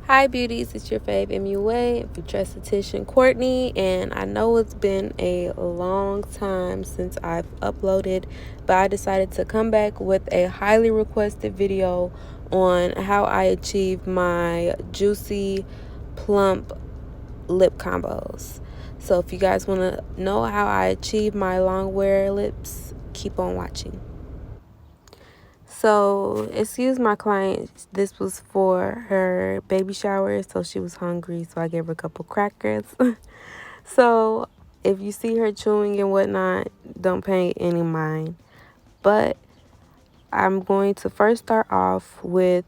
Hi beauties, it's your fave MUA, esthetician Courtney, and I know it's been a long time since I've uploaded, but I decided to come back with a highly requested video on how I achieve my juicy, plump lip combos. So if you guys want to know how I achieve my long wear lips, keep on watching. So, excuse my client, this was for her baby shower, so she was hungry, so I gave her a couple crackers. So, if you see her chewing and whatnot, don't pay any mind. But I'm going to first start off with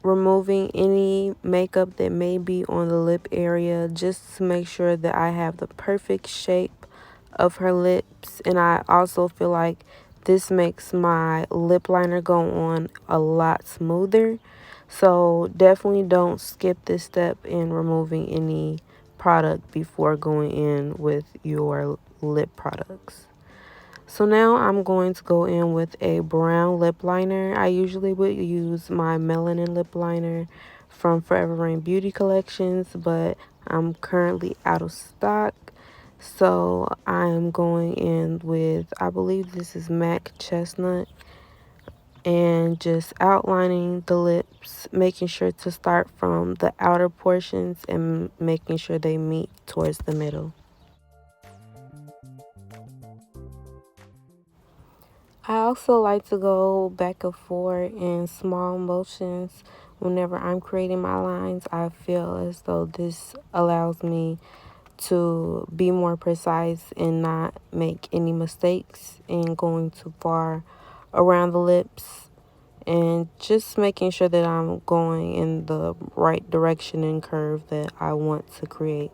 removing any makeup that may be on the lip area, just to make sure that I have the perfect shape of her lips. And I also feel like this makes my lip liner go on a lot smoother. So definitely don't skip this step in removing any product before going in with your lip products. So now I'm going to go in with a brown lip liner. I usually would use my melanin lip liner from Forever Rain Beauty Collections, but I'm currently out of stock. So I'm going in with, I believe this is MAC Chestnut, and just outlining the lips, making sure to start from the outer portions and making sure they meet towards the middle. I also like to go back and forth in small motions whenever I'm creating my lines. I feel as though this allows me to be more precise and not make any mistakes in going too far around the lips, and just making sure that I'm going in the right direction and curve that I want to create.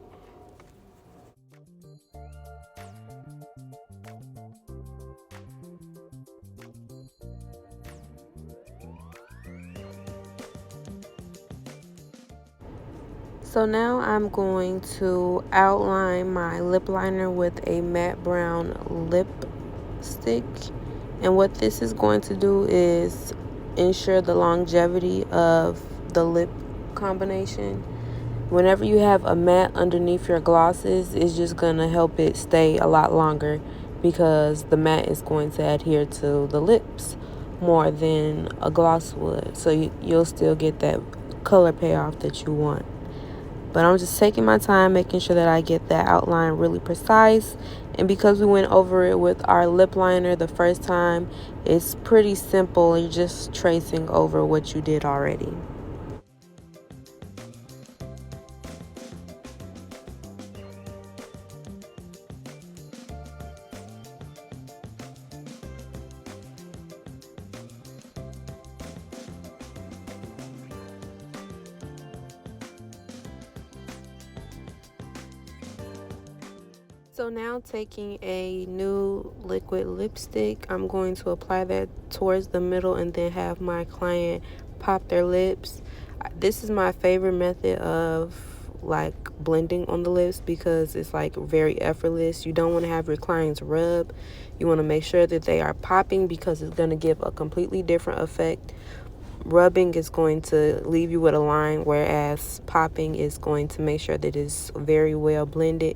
So now I'm going to outline my lip liner with a matte brown lipstick. And what this is going to do is ensure the longevity of the lip combination. Whenever you have a matte underneath your glosses, it's just going to help it stay a lot longer because the matte is going to adhere to the lips more than a gloss would. So you'll still get that color payoff that you want. But I'm just taking my time, making sure that I get that outline really precise. And because we went over it with our lip liner the first time, it's pretty simple. You're just tracing over what you did already. So now taking a new liquid lipstick, I'm going to apply that towards the middle and then have my client pop their lips. This is my favorite method of like blending on the lips because it's like very effortless. You don't want to have your clients rub. You want to make sure that they are popping because it's going to give a completely different effect. Rubbing is going to leave you with a line, whereas popping is going to make sure that it's very well blended.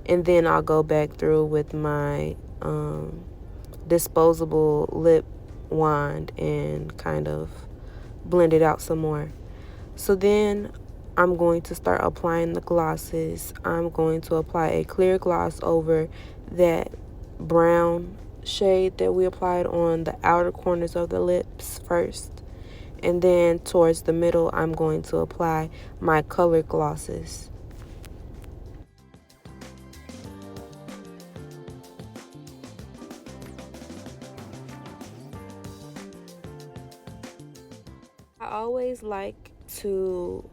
And then I'll go back through with my disposable lip wand and kind of blend it out some more. So then I'm going to start applying the glosses. I'm going to apply a clear gloss over that brown shade that we applied on the outer corners of the lips first. And then towards the middle, I'm going to apply my colored glosses. I always like to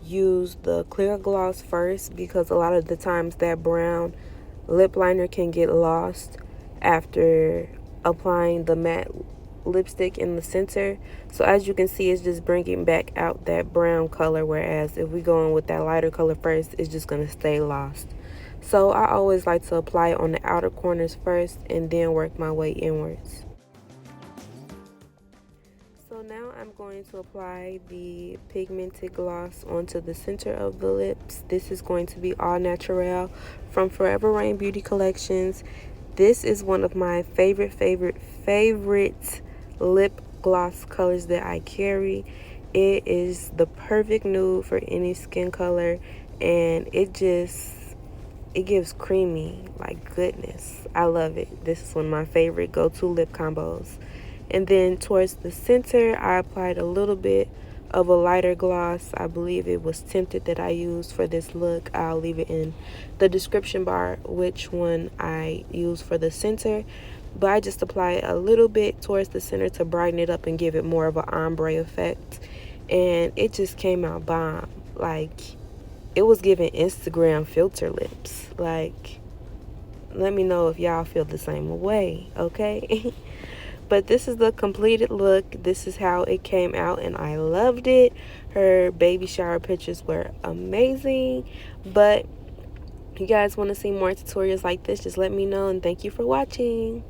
use the clear gloss first because a lot of the times that brown lip liner can get lost after applying the matte lipstick in the center. So as you can see, it's just bringing back out that brown color, whereas if we go in with that lighter color first, it's just going to stay lost. So I always like to apply it on the outer corners first and then work my way inwards. So now I'm going to apply the pigmented gloss onto the center of the lips. This is going to be all Naturalé from Forever Rain Beauty Collections. This is one of my favorite lip gloss colors that I carry. It is the perfect nude for any skin color, and it gives creamy, like, goodness. I love it. This is one of my favorite go-to lip combos. And then towards the center, I applied a little bit of a lighter gloss. I believe it was Tinted that I used for this look. I'll leave it in the description bar which one I use for the center. But I just applied a little bit towards the center to brighten it up and give it more of an ombre effect. And it just came out bomb. Like, it was giving Instagram filter lips. Like, let me know if y'all feel the same way, okay? But this is the completed look. This is how it came out, and I loved it. Her baby shower pictures were amazing. But if you guys want to see more tutorials like this, just let me know, and thank you for watching.